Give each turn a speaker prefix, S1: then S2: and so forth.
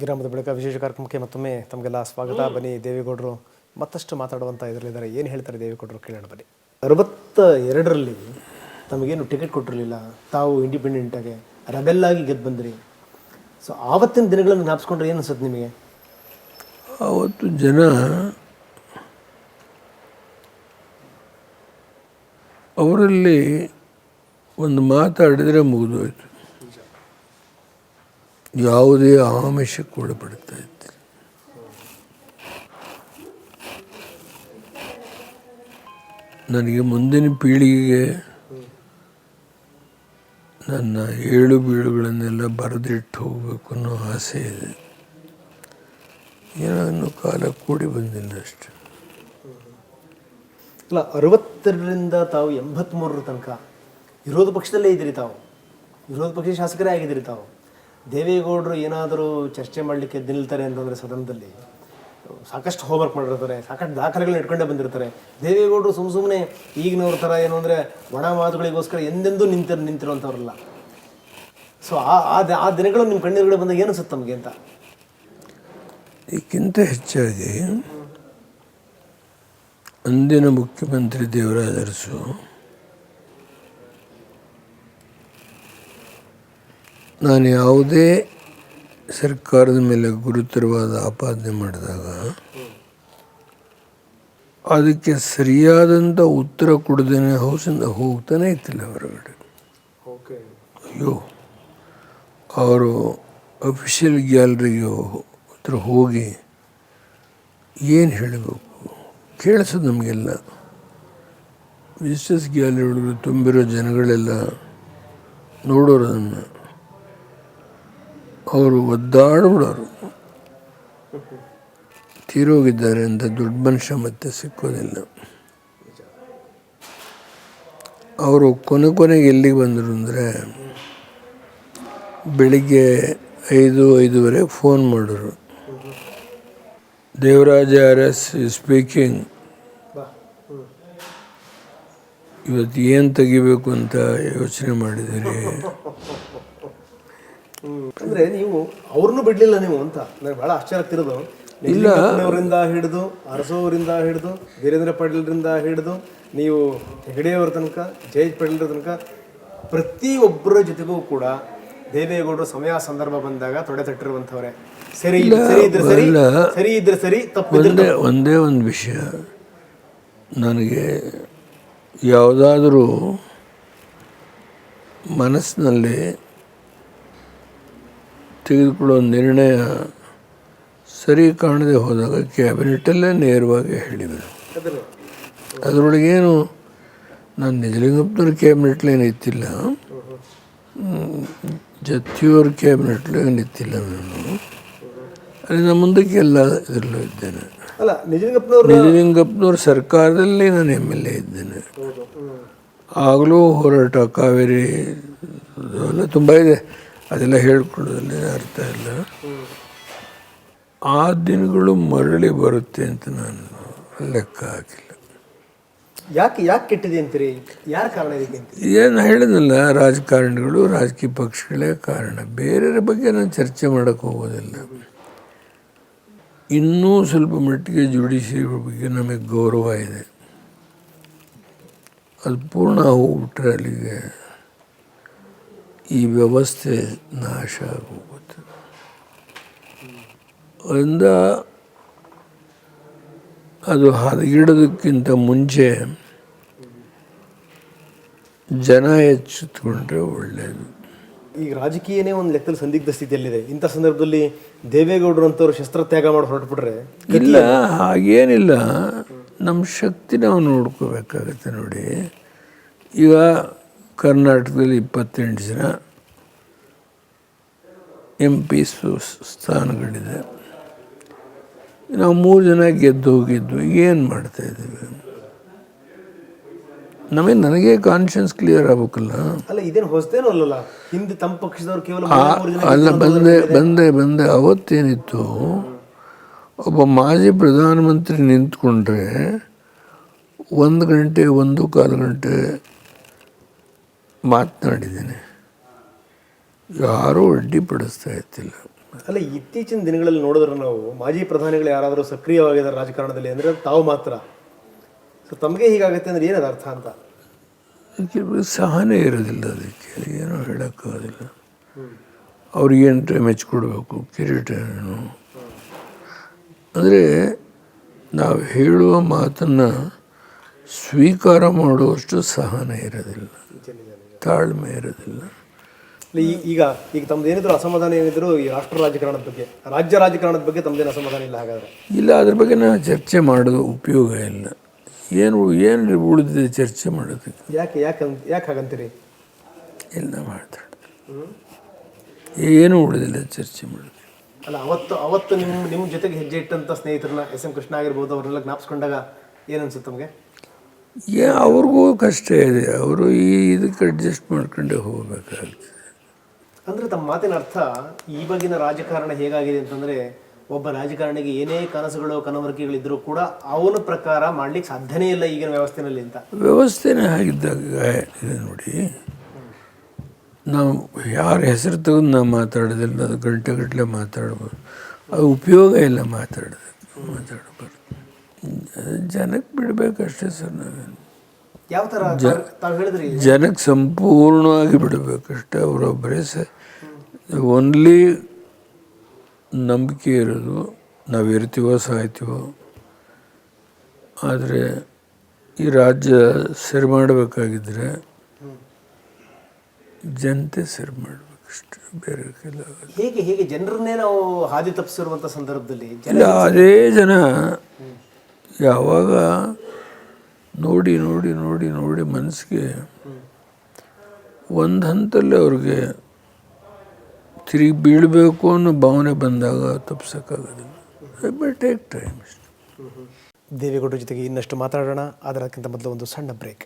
S1: ವಿರಾಮದ ಬಳಿಕ ವಿಶೇಷ ಕಾರ್ಯಕ್ರಮಕ್ಕೆ ಮತ್ತೊಮ್ಮೆ ತಮಗೆಲ್ಲ ಸ್ವಾಗತ. ಬನ್ನಿ, ದೇವೇಗೌಡರು ಮತ್ತಷ್ಟು ಮಾತಾಡುವಂಥ ಇದರಲ್ಲಿದ್ದಾರೆ. ಏನು ಹೇಳ್ತಾರೆ ದೇವೇಗೌಡರು ಕೇಳೋಣ ಬನ್ನಿ. 62ರಲ್ಲಿ ತಮಗೇನು ಟಿಕೆಟ್ ಕೊಟ್ಟಿರಲಿಲ್ಲ, ತಾವು ಇಂಡಿಪೆಂಡೆಂಟಾಗಿ ರೆಬೆಲ್ಲಾಗಿ ಗೆದ್ದು ಬಂದ್ರಿ. ಸೊ ಆವತ್ತಿನ ದಿನಗಳನ್ನು ಜ್ಞಾಪಿಸ್ಕೊಂಡ್ರೆ ಏನು ಅನ್ಸುತ್ತೆ ನಿಮಗೆ?
S2: ಆವತ್ತು ಜನ ಅವರಲ್ಲಿ ಒಂದು ಮಾತಾಡಿದರೆ ಮುಗಿದೋಯ್ತು, ಯಾವುದೇ ಆಮಿಷಕ್ಕೆ ಒಳಪಡ್ತಾ ಇತ್ತು. ನನಗೆ ಮುಂದಿನ ಪೀಳಿಗೆಗೆ ನನ್ನ ಏಳು ಬೀಳುಗಳನ್ನೆಲ್ಲ ಬರೆದಿಟ್ಟು ಹೋಗಬೇಕು ಅನ್ನೋ ಆಸೆ ಇದೆ. ಏನೋ ಇನ್ನೂ ಕಾಲ ಕೂಡಿ ಬಂದಿಲ್ಲ ಅಷ್ಟೆ.
S1: ಅಲ್ಲ, 62ರಿಂದ ತಾವು 83ರ ತನಕ ವಿರೋಧ ಪಕ್ಷದಲ್ಲೇ ಇದ್ದೀರಿ. ತಾವು ವಿರೋಧ ಪಕ್ಷದ ಶಾಸಕರೇ ಆಗಿದ್ದೀರಿ. ತಾವು ದೇವೇಗೌಡರು ಏನಾದರೂ ಚರ್ಚೆ ಮಾಡಲಿಕ್ಕೆ ನಿಲ್ತಾರೆ ಅಂತಂದರೆ ಸದನದಲ್ಲಿ ಸಾಕಷ್ಟು ಹೋಮ್ವರ್ಕ್ ಮಾಡಿರ್ತಾರೆ, ಸಾಕಷ್ಟು ದಾಖಲೆಗಳನ್ನ ಇಟ್ಕೊಂಡೇ ಬಂದಿರ್ತಾರೆ. ದೇವೇಗೌಡರು ಸುಮ್ಮನೆ ಈಗಿನವ್ರ ಥರ ಏನು ಅಂದರೆ ಒಣ ಮಾತುಗಳಿಗೋಸ್ಕರ ಎಂದೆಂದೂ ನಿಂತಿರುವಂಥವ್ರಲ್ಲ. ಸೊ ಆ ದಿನಗಳು ನಿಮ್ಮ ಕಣ್ಣೀರುಗಳು ಬಂದಾಗ ಏನು ಅನ್ಸುತ್ತೆ ತಮಗೆ ಅಂತ?
S2: ಇದಕ್ಕಿಂತ ಹೆಚ್ಚಾಗಿ ಅಂದಿನ ಮುಖ್ಯಮಂತ್ರಿ ದೇವರಾಜ ಅರಸು ನಾನು ಯಾವುದೇ ಸರ್ಕಾರದ ಮೇಲೆ ಗುರುತರವಾದ ಆಪಾದನೆ ಮಾಡಿದಾಗ ಅದಕ್ಕೆ ಸರಿಯಾದಂಥ ಉತ್ತರ ಕೊಡದೇನೆ ಹೌಸಿಂದ ಹೋಗ್ತಾನೆ ಇತ್ತಿಲ್ಲ ಹೊರಗಡೆ. ಅಯ್ಯೋ, ಅವರು ಅಫಿಷಿಯಲ್ ಗ್ಯಾಲರಿಗೆ ಹತ್ರ ಹೋಗಿ ಏನು ಹೇಳಬೇಕು ಕೇಳಿಸೋದು ನಮಗೆಲ್ಲ. ವಿಸಿಟರ್ಸ್ ಗ್ಯಾಲರಿ ಒಳಗೆ ತುಂಬಿರೋ ಜನಗಳೆಲ್ಲ ನೋಡೋರು ಅದನ್ನು, ಅವರು ಒದ್ದಾಡ್ಬಿಡೋರು. ತೀರೋಗಿದ್ದಾರೆ ಅಂತ ದೊಡ್ಡ ಮನುಷ್ಯ ಮತ್ತೆ ಸಿಕ್ಕೋದಿಲ್ಲ. ಅವರು ಕೊನೆಗೆ ಎಲ್ಲಿಗೆ ಬಂದರು ಅಂದರೆ ಬೆಳಿಗ್ಗೆ 5-5:30 ಫೋನ್ ಮಾಡಿದ್ರು. ದೇವರಾಜ ಅರಸ್ ಸ್ಪೀಕಿಂಗ್, ಇವತ್ತು ಏನು ತೆಗಿಬೇಕು ಅಂತ ಯೋಚನೆ ಮಾಡಿದ್ದೀರಿ?
S1: ಅಂದರೆ ನೀವು ಅವ್ರನ್ನೂ ಬಿಡಲಿಲ್ಲ ನೀವು ಅಂತ ನನಗೆ ಭಾಳ ಆಶ್ಚರ್ಯ ಆಗ್ತಿರೋದು.
S2: ಇಲ್ಲ,
S1: ಅವರಿಂದ ಹಿಡಿದು ಅರಸೋವರಿಂದ ಹಿಡಿದು ವೀರೇಂದ್ರ ಪಾಟೀಲ್ರಿಂದ ಹಿಡಿದು ನೀವು ಹೆಗಡೆಯವರ ತನಕ ಜಯೇಶ್ ಪಾಟೀಲ್ರ ತನಕ ಪ್ರತಿಯೊಬ್ಬರ ಜೊತೆಗೂ ಕೂಡ ದೇವೇಗೌಡರು ಸಮಯ ಸಂದರ್ಭ ಬಂದಾಗ ತೊಡೆ ತಟ್ಟಿರುವಂಥವ್ರೆ. ಸರಿ ಇದ್ರೆ ಸರಿ, ತಪ್ಪು
S2: ಒಂದೇ ಒಂದು ವಿಷಯ, ನನಗೆ ಯಾವುದಾದ್ರೂ ಮನಸ್ಸಿನಲ್ಲಿ ತೆಗೆದುಕೊಳ್ಳೋ ನಿರ್ಣಯ ಸರಿ ಕಾಣದೆ ಹೋದಾಗ ಕ್ಯಾಬಿನೆಟಲ್ಲೇ ನೇರವಾಗಿ ಹೇಳಿದರು. ಅದರೊಳಗೇನು ನಾನು ನಿಜಲಿಂಗಪ್ಪನವ್ರ ಕ್ಯಾಬಿನೆಟ್ಲೇನು ಇತ್ತಿಲ್ಲ, ಜತ್ತಿಯವ್ರ ಕ್ಯಾಬಿನೆಟ್ಲೇನು ಇತ್ತಿಲ್ಲ. ನಾನು ಅಲ್ಲಿನ ಮುಂದಕ್ಕೆ ಎಲ್ಲ ಇದರಲ್ಲೂ ಇದ್ದೇನೆ.
S1: ಅಲ್ಲ,
S2: ನಿಜಲಿಂಗಪ್ಪನವ್ರ ಸರ್ಕಾರದಲ್ಲಿ ನಾನು MLA ಇದ್ದೇನೆ. ಆಗಲೂ ಹೋರಾಟ, ಕಾವೇರಿ ಎಲ್ಲ ತುಂಬ ಇದೆ, ಅದೆಲ್ಲ ಹೇಳ್ಕೊಳ್ಳೋದ್ರಲ್ಲಿ ಅರ್ಥ ಇಲ್ಲ. ಆ ದಿನಗಳು ಮರಳಿ ಬರುತ್ತೆ ಅಂತ ನಾನು ಲೆಕ್ಕ ಹಾಕಿಲ್ಲ.
S1: ಯಾಕೆ ಕೆಟ್ಟಿದೆ ಅಂತೀರಿ? ಯಾರು ಕಾರಣ ಇದಕ್ಕೆ ಅಂತ?
S2: ಏನು ಹೇಳಿದ್ನಲ್ಲ, ರಾಜಕಾರಣಿಗಳು, ರಾಜಕೀಯ ಪಕ್ಷಗಳೇ ಕಾರಣ. ಬೇರೆಯವ್ರ ಬಗ್ಗೆ ನಾನು ಚರ್ಚೆ ಮಾಡೋಕ್ಕೆ ಹೋಗೋದಿಲ್ಲ. ಇನ್ನೂ ಸ್ವಲ್ಪ ಮಟ್ಟಿಗೆ ಜುಡಿಷಿಯರಿ ಬಗ್ಗೆ ನಮಗೆ ಗೌರವ ಇದೆ. ಅದು ಪೂರ್ಣ ಹೋಗ್ಬಿಟ್ರೆ ಅಲ್ಲಿಗೆ ಈ ವ್ಯವಸ್ಥೆ ನಾಶ ಆಗೋಗುತ್ತೆ. ಅದರಿಂದ ಅದು ಹದಗಿಡೋದಕ್ಕಿಂತ ಮುಂಚೆ ಜನ ಎಚ್ಚೆತ್ತುಕೊಂಡ್ರೆ ಒಳ್ಳೆಯದು.
S1: ಈಗ ರಾಜಕೀಯನೇ ಒಂದು ಲೆಕ್ಕದಲ್ಲಿ ಸಂದಿಗ್ಧ ಸ್ಥಿತಿಯಲ್ಲಿದೆ. ಇಂಥ ಸಂದರ್ಭದಲ್ಲಿ ದೇವೇಗೌಡರು ಅಂತವ್ರು ಶಸ್ತ್ರತ್ಯಾಗ ಮಾಡಿ ಹೊರಟುಬಿಟ್ರೆ?
S2: ಇಲ್ಲ, ಹಾಗೇನಿಲ್ಲ. ನಮ್ಮ ಶಕ್ತಿ ನಾವು ನೋಡ್ಕೋಬೇಕಾಗತ್ತೆ. ನೋಡಿ, ಈಗ ಕರ್ನಾಟಕದಲ್ಲಿ 28 ಜನ MP ಸ್ಥಾನಗಳಿದೆ. ನಾವು 3 ಜನ ಗೆದ್ದು ಹೋಗಿದ್ದು. ಏನು ಮಾಡ್ತಾಯಿದ್ದೀವಿ? ನನಗೆ ಕಾನ್ಷಿಯನ್ಸ್ ಕ್ಲಿಯರ್ ಆಗ್ಬೇಕಲ್ಲ.
S1: ಅಲ್ಲ, ಇದೇನು ಹೊಸದೇನೂ ಅಲ್ಲಲ್ಲ. ಹಿಂದೆ ತಮ್ಮ ಪಕ್ಷದವ್ರು ಕೇವಲ
S2: ಅಲ್ಲ, ಬಂದೆ ಅವತ್ತೇನಿತ್ತು, ಒಬ್ಬ ಮಾಜಿ ಪ್ರಧಾನಮಂತ್ರಿ ನಿಂತ್ಕೊಂಡ್ರೆ 1 ಗಂಟೆ 1.25 ಗಂಟೆ ಮಾತನಾಡಿದ್ದೇನೆ. ಯಾರೂ ಅಡ್ಡಿಪಡಿಸ್ತಾ ಇರ್ತಿಲ್ಲ.
S1: ಅಲ್ಲ, ಇತ್ತೀಚಿನ ದಿನಗಳಲ್ಲಿ ನೋಡಿದ್ರೆ ನಾವು ಮಾಜಿ ಪ್ರಧಾನಿಗಳು ಯಾರಾದರೂ ಸಕ್ರಿಯವಾಗಿದ್ದಾರೆ ರಾಜಕಾರಣದಲ್ಲಿ ಅಂದರೆ ತಾವು ಮಾತ್ರ. ಸೊ ತಮಗೆ ಹೀಗಾಗುತ್ತೆ ಅಂದರೆ ಏನದು ಅರ್ಥ ಅಂತ?
S2: ಕೆಲವು ಸಹನೆ ಇರೋದಿಲ್ಲ, ಅದಕ್ಕೆ ಏನೋ ಹೇಳೋಕ್ಕಾಗೋದಿಲ್ಲ. ಅವ್ರಿಗೇನು ಮೆಚ್ಚಿಕೊಡ್ಬೇಕು, ಕಿರೀಟ ಏನು ಅಂದರೆ ನಾವು ಹೇಳುವ ಮಾತನ್ನು ಸ್ವೀಕಾರ ಮಾಡುವಷ್ಟು ಸಹನೆ ಇರೋದಿಲ್ಲ, ತಾಳ್ಮೆ ಇರೋದಿಲ್ಲ.
S1: ಈಗ ತಮ್ಮದು ಏನಿದ್ರು ಅಸಮಾಧಾನ ಏನಿದ್ರು ಈ ರಾಷ್ಟ್ರ ರಾಜಕಾರಣದ ಬಗ್ಗೆ, ರಾಜ್ಯ ರಾಜಕಾರಣದ ಬಗ್ಗೆ ತಮ್ಮದೇನು ಅಸಮಾಧಾನ ಇಲ್ಲ ಹಾಗಾದರೆ?
S2: ಇಲ್ಲ, ಅದ್ರ ಬಗ್ಗೆ ನಾವು ಚರ್ಚೆ ಮಾಡೋದು ಉಪಯೋಗ ಇಲ್ಲ. ಏನು ಉಳಿದಿದೆ ಚರ್ಚೆ ಮಾಡೋದಕ್ಕೆ?
S1: ಯಾಕೆ ಹಾಗಂತೀರಿ?
S2: ಎಲ್ಲ ಮಾತಾಡ್ತಾರೆ, ಏನೂ ಉಳಿದಿಲ್ಲ ಚರ್ಚೆ ಮಾಡೋದು.
S1: ಅಲ್ಲ, ಅವತ್ತು ನಿಮ್ಮ ಜೊತೆಗೆ ಹೆಜ್ಜೆ ಇಟ್ಟಂಥ ಸ್ನೇಹಿತರನ್ನ SM ಕೃಷ್ಣ ಆಗಿರ್ಬೋದು, ಅವ್ರನ್ನೆಲ್ಲ ಜ್ಞಾಪಿಸ್ಕೊಂಡಾಗ ಏನು ಅನ್ಸುತ್ತೆ ತಮಗೆ?
S2: ಅವ್ರಿಗೂ ಕಷ್ಟ ಇದೆ, ಅವರು ಇದಕ್ಕೆ ಅಡ್ಜಸ್ಟ್ ಮಾಡ್ಕೊಂಡೇ ಹೋಗಬೇಕಾಗ್ತದೆ.
S1: ಅಂದರೆ ತಮ್ಮ ಮಾತಿನ ಅರ್ಥ ಈವಾಗಿನ ರಾಜಕಾರಣ ಹೇಗಾಗಿದೆ ಅಂತಂದರೆ, ಒಬ್ಬ ರಾಜಕಾರಣಿಗೆ ಏನೇ ಕನಸುಗಳು ಕನವರಿಕೆಗಳಿದ್ದರೂ ಕೂಡ ಅವನ ಪ್ರಕಾರ ಮಾಡ್ಲಿಕ್ಕೆ ಸಾಧ್ಯನೇ ಇಲ್ಲ ಈಗಿನ ವ್ಯವಸ್ಥೆಯಲ್ಲಿ ಅಂತ.
S2: ವ್ಯವಸ್ಥೆನೇ ಆಗಿದ್ದಾಗ ಇದೆ ನೋಡಿ. ನಾವು ಯಾರ ಹೆಸರು ತೆಗೆದು ನಾವು ಮಾತಾಡೋದಿಲ್ಲ, ಅದು ಗಂಟೆಗಟ್ಟಲೆ ಮಾತಾಡ್ಬೋದು, ಅದು ಉಪಯೋಗ ಇಲ್ಲ ಮಾತಾಡಬಾರ್ದು. ಜನಕ್ಕೆ ಬಿಡಬೇಕಷ್ಟೇ ಸರ್. ನಾವೇನು
S1: ಯಾವ ಥರ ತಾವು ಹೇಳಿದ್ರಿ,
S2: ಜನಕ್ಕೆ ಸಂಪೂರ್ಣವಾಗಿ ಬಿಡಬೇಕಷ್ಟೇ. ಅವರೊಬ್ಬರೇ ಓನ್ಲಿ ನಂಬಿಕೆ ಇರೋದು, ನಾವು ಇರ್ತೀವೋ ಸಾಯ್ತೀವೋ. ಆದರೆ ಈ ರಾಜ್ಯ ಸರಿ ಮಾಡಬೇಕಾಗಿದ್ದರೆ ಜನತೆ ಸರಿ ಮಾಡಬೇಕಷ್ಟೇ, ಬೇರೆ ಕೆಲ.
S1: ಹೇಗೆ ಜನರನ್ನೇ ನಾವು ಹಾದಿ ತಪ್ಪಿಸಿರುವಂಥ ಸಂದರ್ಭದಲ್ಲಿ
S2: ಇಲ್ಲ, ಅದೇ ಜನ ಯಾವಾಗ ನೋಡಿ ನೋಡಿ ನೋಡಿ ನೋಡಿ ಮನಸ್ಸಿಗೆ ಒಂದು ಹಂತಲ್ಲಿ ಅವ್ರಿಗೆ ತಿರುಗಿ ಬೀಳಬೇಕು ಅನ್ನೋ ಭಾವನೆ ಬಂದಾಗ ತಪ್ಪಿಸೋಕ್ಕಾಗೋದಿಲ್ಲ. But take time.
S1: ದೇವೇಗೌಡರ ಜೊತೆಗೆ ಇನ್ನಷ್ಟು ಮಾತಾಡೋಣ, ಅದಕ್ಕಿಂತ ಮೊದಲು ಒಂದು ಸಣ್ಣ ಬ್ರೇಕ್.